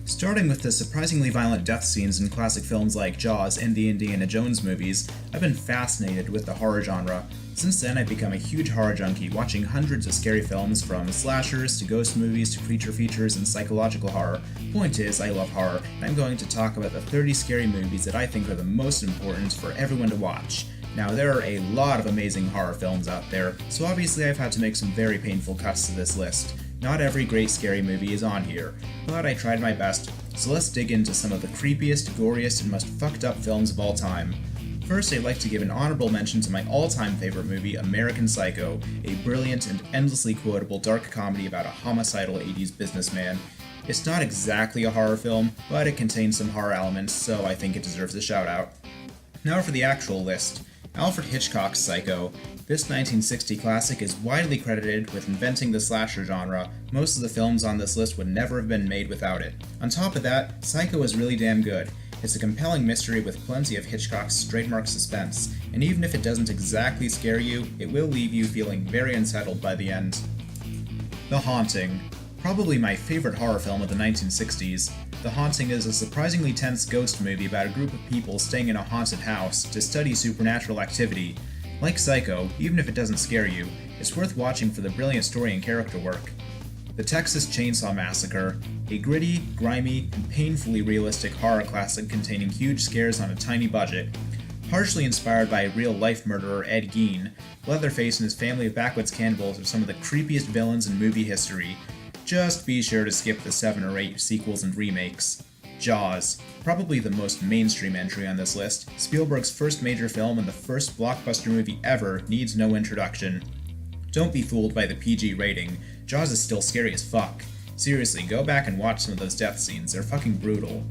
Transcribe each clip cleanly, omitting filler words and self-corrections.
Starting with the surprisingly violent death scenes in classic films like Jaws and the Indiana Jones movies, I've been fascinated with the horror genre. Since then, I've become a huge horror junkie, watching hundreds of scary films from slashers to ghost movies to creature features and psychological horror. Point is, I love horror, and I'm going to talk about the 30 scary movies that I think are the most important for everyone to watch. Now, there are a lot of amazing horror films out there, so obviously I've had to make some very painful cuts to this list. Not every great scary movie is on here, but I tried my best, so let's dig into some of the creepiest, goriest, and most fucked up films of all time. First, I'd like to give an honorable mention to my all-time favorite movie, American Psycho, a brilliant and endlessly quotable dark comedy about a homicidal 80s businessman. It's not exactly a horror film, but it contains some horror elements, so I think it deserves a shout-out. Now for the actual list. Alfred Hitchcock's Psycho. This 1960 classic is widely credited with inventing the slasher genre. Most of the films on this list would never have been made without it. On top of that, Psycho is really damn good. It's a compelling mystery with plenty of Hitchcock's trademark suspense, and even if it doesn't exactly scare you, it will leave you feeling very unsettled by the end. The Haunting. Probably my favorite horror film of the 1960s. The Haunting is a surprisingly tense ghost movie about a group of people staying in a haunted house to study supernatural activity. Like Psycho, even if it doesn't scare you, it's worth watching for the brilliant story and character work. The Texas Chainsaw Massacre, a gritty, grimy, and painfully realistic horror classic containing huge scares on a tiny budget. Partially inspired by real-life murderer Ed Gein, Leatherface and his family of backwoods cannibals are some of the creepiest villains in movie history. Just be sure to skip the 7 or 8 sequels and remakes. Jaws. Probably the most mainstream entry on this list, Spielberg's first major film and the first blockbuster movie ever needs no introduction. Don't be fooled by the PG rating, Jaws is still scary as fuck. Seriously, go back and watch some of those death scenes, they're fucking brutal.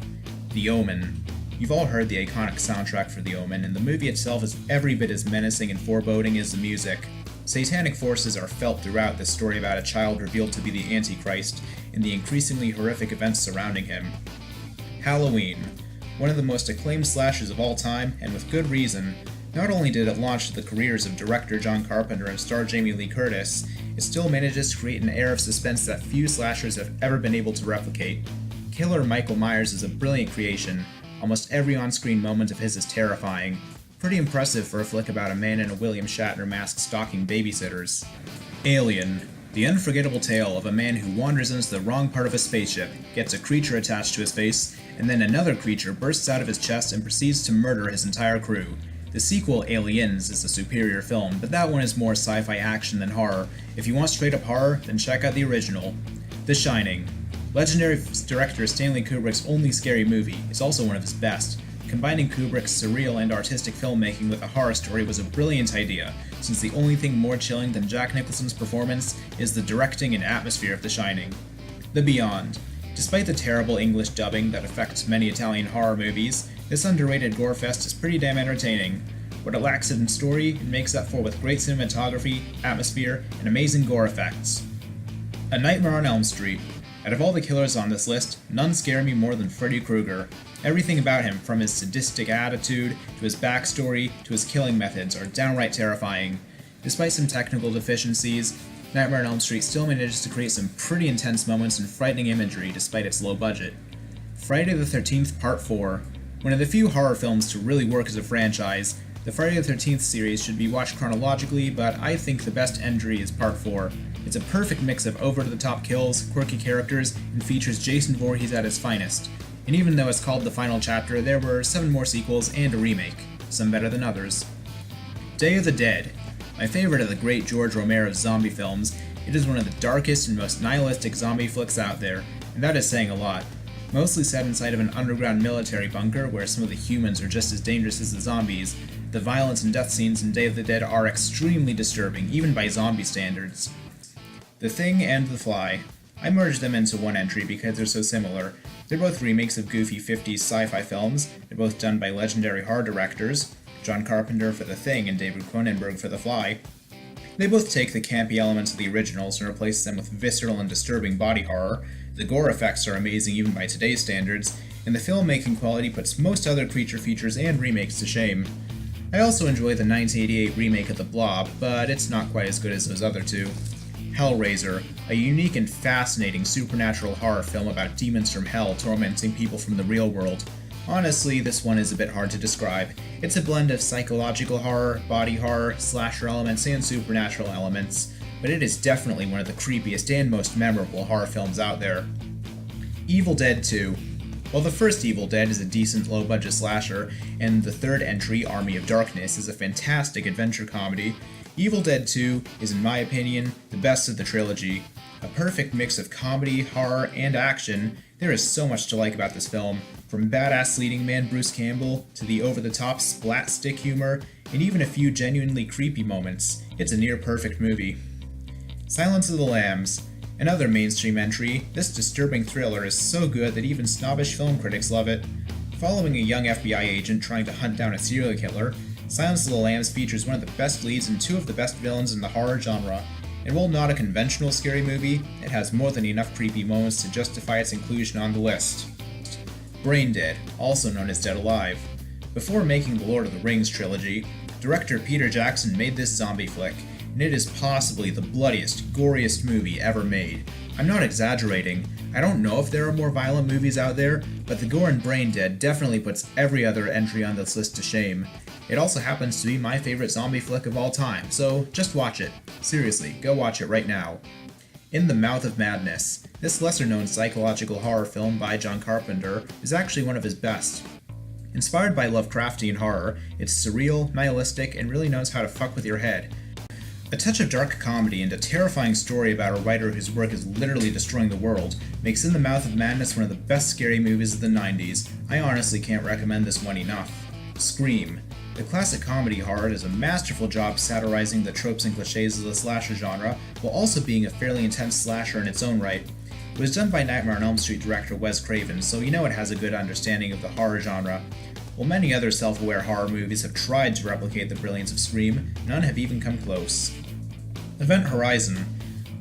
The Omen. You've all heard the iconic soundtrack for The Omen, and the movie itself is every bit as menacing and foreboding as the music. Satanic forces are felt throughout this story about a child revealed to be the Antichrist and the increasingly horrific events surrounding him. Halloween. One of the most acclaimed slashers of all time, and with good reason. Not only did it launch the careers of director John Carpenter and star Jamie Lee Curtis, it still manages to create an air of suspense that few slashers have ever been able to replicate. Killer Michael Myers is a brilliant creation. Almost every on-screen moment of his is terrifying. Pretty impressive for a flick about a man in a William Shatner mask stalking babysitters. Alien. The unforgettable tale of a man who wanders into the wrong part of a spaceship, gets a creature attached to his face, and then another creature bursts out of his chest and proceeds to murder his entire crew. The sequel, Aliens, is the superior film, but that one is more sci-fi action than horror. If you want straight-up horror, then check out the original. The Shining. Legendary director Stanley Kubrick's only scary movie, it's also one of his best. Combining Kubrick's surreal and artistic filmmaking with a horror story was a brilliant idea, since the only thing more chilling than Jack Nicholson's performance is the directing and atmosphere of The Shining. The Beyond. Despite the terrible English dubbing that affects many Italian horror movies, this underrated gore fest is pretty damn entertaining. What it lacks in story, it makes up for with great cinematography, atmosphere, and amazing gore effects. A Nightmare on Elm Street. Out of all the killers on this list, none scare me more than Freddy Krueger. Everything about him, from his sadistic attitude, to his backstory, to his killing methods, are downright terrifying. Despite some technical deficiencies, Nightmare on Elm Street still manages to create some pretty intense moments and frightening imagery despite its low budget. Friday the 13th Part 4. One of the few horror films to really work as a franchise, the Friday the 13th series should be watched chronologically, but I think the best entry is Part 4. It's a perfect mix of over-the-top kills, quirky characters, and features Jason Voorhees at his finest. And even though it's called the final chapter, there were 7 more sequels and a remake, some better than others. Day of the Dead. My favorite of the great George Romero's zombie films, it is one of the darkest and most nihilistic zombie flicks out there, and that is saying a lot. Mostly set inside of an underground military bunker where some of the humans are just as dangerous as the zombies, the violence and death scenes in Day of the Dead are extremely disturbing, even by zombie standards. The Thing and The Fly. I merged them into one entry because they're so similar. They're both remakes of goofy 50s sci-fi films, they're both done by legendary horror directors, John Carpenter for The Thing and David Cronenberg for The Fly. They both take the campy elements of the originals and replace them with visceral and disturbing body horror, the gore effects are amazing even by today's standards, and the filmmaking quality puts most other creature features and remakes to shame. I also enjoy the 1988 remake of The Blob, but it's not quite as good as those other two. Hellraiser. a unique and fascinating supernatural horror film about demons from hell tormenting people from the real world. Honestly, this one is a bit hard to describe. It's a blend of psychological horror, body horror, slasher elements, and supernatural elements, but it is definitely one of the creepiest and most memorable horror films out there. Evil Dead 2. While the first Evil Dead is a decent low-budget slasher, and the third entry, Army of Darkness, is a fantastic adventure comedy, Evil Dead 2 is, in my opinion, the best of the trilogy. A perfect mix of comedy, horror, and action. There is so much to like about this film, from badass leading man Bruce Campbell to the over-the-top splat stick humor, and even a few genuinely creepy moments. It's a near-perfect movie. Silence of the Lambs. Another mainstream entry, this disturbing thriller is so good that even snobbish film critics love it. Following a young FBI agent trying to hunt down a serial killer, Silence of the Lambs features one of the best leads and two of the best villains in the horror genre. And while not a conventional scary movie, it has more than enough creepy moments to justify its inclusion on the list. Brain Dead, also known as Dead Alive. Before making the Lord of the Rings trilogy, director Peter Jackson made this zombie flick, and it is possibly the bloodiest, goriest movie ever made. I'm not exaggerating. I don't know if there are more violent movies out there, but the gore in Brain Dead definitely puts every other entry on this list to shame. It also happens to be my favorite zombie flick of all time, so just watch it. Seriously, go watch it right now. In the Mouth of Madness. This lesser-known psychological horror film by John Carpenter is actually one of his best. Inspired by Lovecraftian horror, it's surreal, nihilistic, and really knows how to fuck with your head. A touch of dark comedy and a terrifying story about a writer whose work is literally destroying the world makes In the Mouth of Madness one of the best scary movies of the 90s. I honestly can't recommend this one enough. Scream. The classic comedy horror does a masterful job satirizing the tropes and cliches of the slasher genre, while also being a fairly intense slasher in its own right. It was done by Nightmare on Elm Street director Wes Craven, so you know it has a good understanding of the horror genre. While many other self-aware horror movies have tried to replicate the brilliance of Scream, none have even come close. Event Horizon.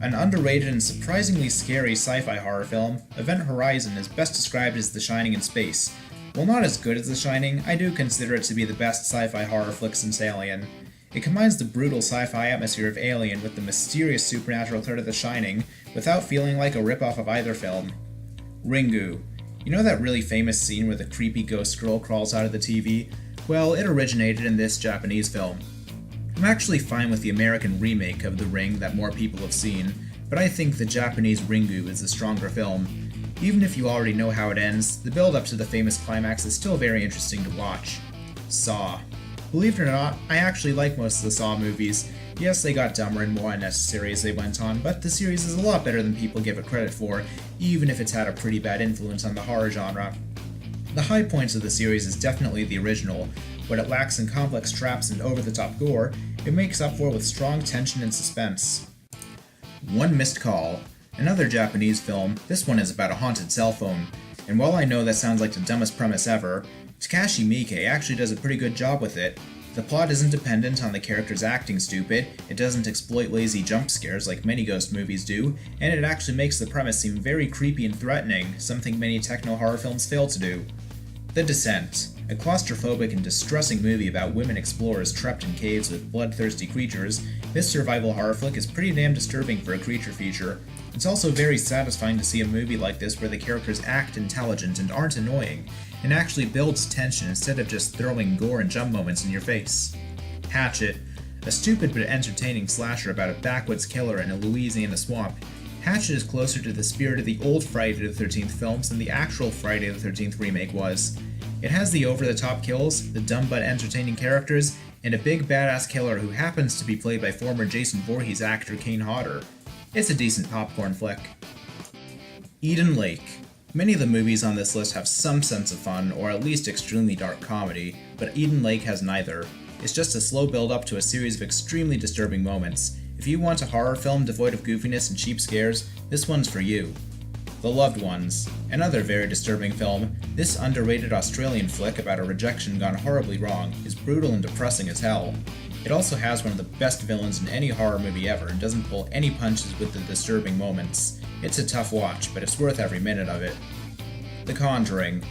An underrated and surprisingly scary sci-fi horror film, Event Horizon is best described as The Shining in space. While not as good as The Shining, I do consider it to be the best sci-fi horror flick since Alien. It combines the brutal sci-fi atmosphere of Alien with the mysterious supernatural threat of The Shining, without feeling like a ripoff of either film. Ringu. You know that really famous scene where the creepy ghost girl crawls out of the TV? Well, it originated in this Japanese film. I'm actually fine with the American remake of The Ring that more people have seen, but I think the Japanese Ringu is the stronger film. Even if you already know how it ends, the build-up to the famous climax is still very interesting to watch. Saw. Believe it or not, I actually like most of the Saw movies. Yes, they got dumber and more unnecessary as they went on, but the series is a lot better than people give it credit for, even if it's had a pretty bad influence on the horror genre. The high points of the series is definitely the original. What it lacks in complex traps and over-the-top gore, it makes up for with strong tension and suspense. One Missed Call. Another Japanese film, this one is about a haunted cell phone, and while I know that sounds like the dumbest premise ever, Takashi Miike actually does a pretty good job with it. The plot isn't dependent on the characters acting stupid, it doesn't exploit lazy jump scares like many ghost movies do, and it actually makes the premise seem very creepy and threatening, something many techno horror films fail to do. The Descent. A claustrophobic and distressing movie about women explorers trapped in caves with bloodthirsty creatures, this survival horror flick is pretty damn disturbing for a creature feature. It's also very satisfying to see a movie like this where the characters act intelligent and aren't annoying, and actually builds tension instead of just throwing gore and jump moments in your face. Hatchet. A stupid but entertaining slasher about a backwoods killer in a Louisiana swamp. Hatchet is closer to the spirit of the old Friday the 13th films than the actual Friday the 13th remake was. It has the over-the-top kills, the dumb but entertaining characters, and a big badass killer who happens to be played by former Jason Voorhees actor Kane Hodder. It's a decent popcorn flick. Eden Lake. Many of the movies on this list have some sense of fun, or at least extremely dark comedy, but Eden Lake has neither. It's just a slow build-up to a series of extremely disturbing moments. If you want a horror film devoid of goofiness and cheap scares, this one's for you. The Loved Ones. Another very disturbing film, this underrated Australian flick about a rejection gone horribly wrong is brutal and depressing as hell. It also has one of the best villains in any horror movie ever and doesn't pull any punches with the disturbing moments. It's a tough watch, but it's worth every minute of it. The Conjuring.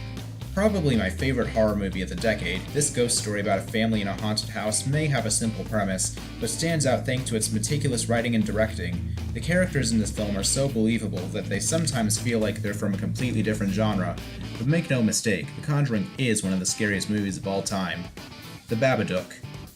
Probably my favorite horror movie of the decade, this ghost story about a family in a haunted house may have a simple premise, but stands out thanks to its meticulous writing and directing. The characters in this film are so believable that they sometimes feel like they're from a completely different genre. But make no mistake, The Conjuring is one of the scariest movies of all time. The Babadook.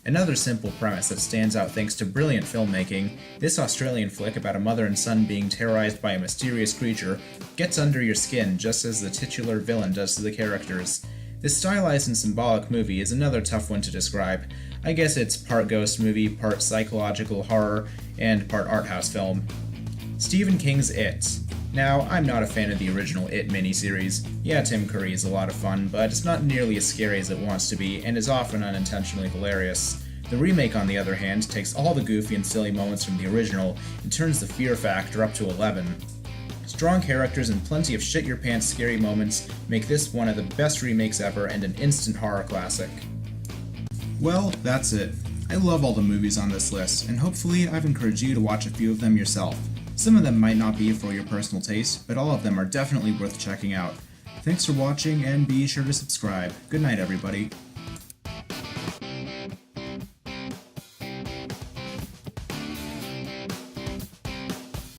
Another simple premise that stands out thanks to brilliant filmmaking, this Australian flick about a mother and son being terrorized by a mysterious creature gets under your skin just as the titular villain does to the characters. This stylized and symbolic movie is another tough one to describe. I guess it's part ghost movie, part psychological horror, and part art house film. Stephen King's It. Now, I'm not a fan of the original It miniseries. Yeah, Tim Curry is a lot of fun, but it's not nearly as scary as it wants to be, and is often unintentionally hilarious. The remake, on the other hand, takes all the goofy and silly moments from the original and turns the fear factor up to 11. Strong characters and plenty of shit-your-pants scary moments make this one of the best remakes ever and an instant horror classic. Well, that's it. I love all the movies on this list, and hopefully I've encouraged you to watch a few of them yourself. Some of them might not be for your personal taste, but all of them are definitely worth checking out. Thanks for watching, and be sure to subscribe. Good night, everybody.